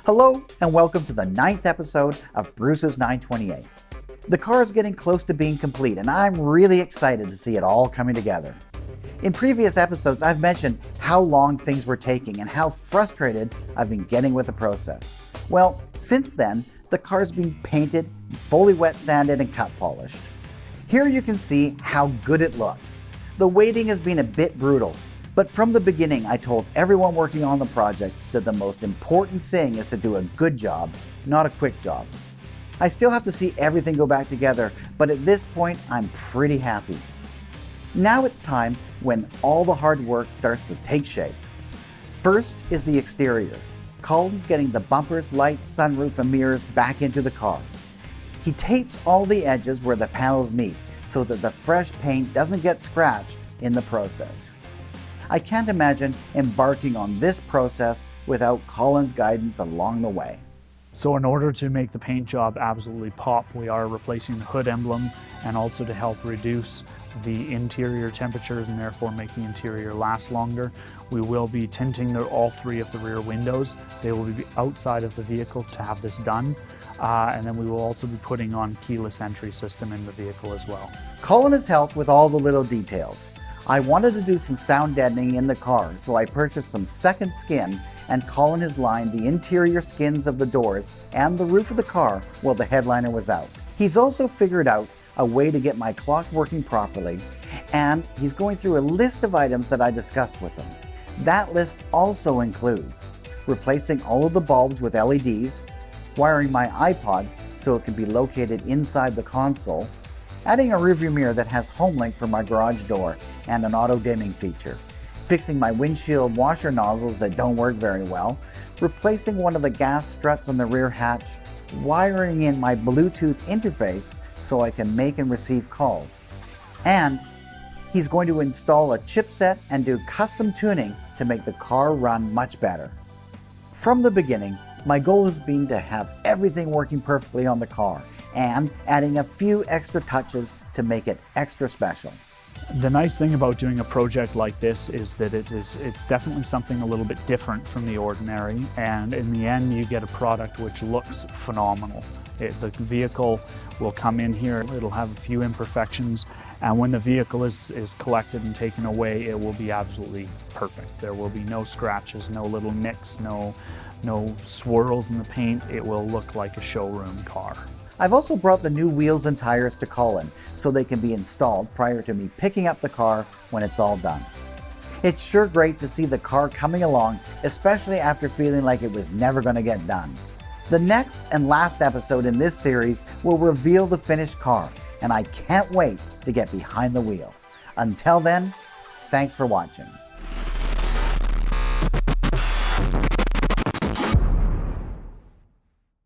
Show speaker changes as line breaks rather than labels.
Hello and welcome to the 9th episode of Bruce's 928. The car is getting close to being complete and I'm really excited to see it all coming together. In previous episodes, I've mentioned how long things were taking and how frustrated I've been getting with the process. Well, since then, the car's been painted, fully wet sanded and cut polished. Here you can see how good it looks. The waiting has been a bit brutal, but from the beginning I told everyone working on the project that the most important thing is to do a good job, not a quick job. I still have to see everything go back together, but at this point I'm pretty happy. Now it's time when all the hard work starts to take shape. First is the exterior. Colin's getting the bumpers, lights, sunroof and mirrors back into the car. He tapes all the edges where the panels meet so that the fresh paint doesn't get scratched in the process. I can't imagine embarking on this process without Colin's guidance along the way.
So in order to make the paint job absolutely pop, we are replacing the hood emblem, and also to help reduce the interior temperatures and therefore make the interior last longer, we will be tinting all three of the rear windows. They will be outside of the vehicle to have this done. And then we will also be putting on keyless entry system in the vehicle as well.
Colin has helped with all the little details. I wanted to do some sound deadening in the car, so I purchased some second skin, and Colin has lined the interior skins of the doors and the roof of the car while the headliner was out. He's also figured out a way to get my clock working properly, and he's going through a list of items that I discussed with him. That list also includes replacing all of the bulbs with LEDs, wiring my iPod so it can be located inside the console, adding a rearview mirror that has HomeLink for my garage door and an auto dimming feature, fixing my windshield washer nozzles that don't work very well, replacing one of the gas struts on the rear hatch, wiring in my Bluetooth interface so I can make and receive calls. And he's going to install a chipset and do custom tuning to make the car run much better. From the beginning, my goal has been to have everything working perfectly on the car and adding a few extra touches to make it extra special.
The nice thing about doing a project like this is that it's definitely something a little bit different from the ordinary, and in the end you get a product which looks phenomenal. The vehicle will come in here, it'll have a few imperfections, and when the vehicle is collected and taken away, it will be absolutely perfect. There will be no scratches, no little nicks, no swirls in the paint. It will look like a showroom car.
I've also brought the new wheels and tires to Colin so they can be installed prior to me picking up the car when it's all done. It's sure great to see the car coming along, especially after feeling like it was never going to get done. The next and last episode in this series will reveal the finished car, and I can't wait to get behind the wheel. Until then, thanks for watching.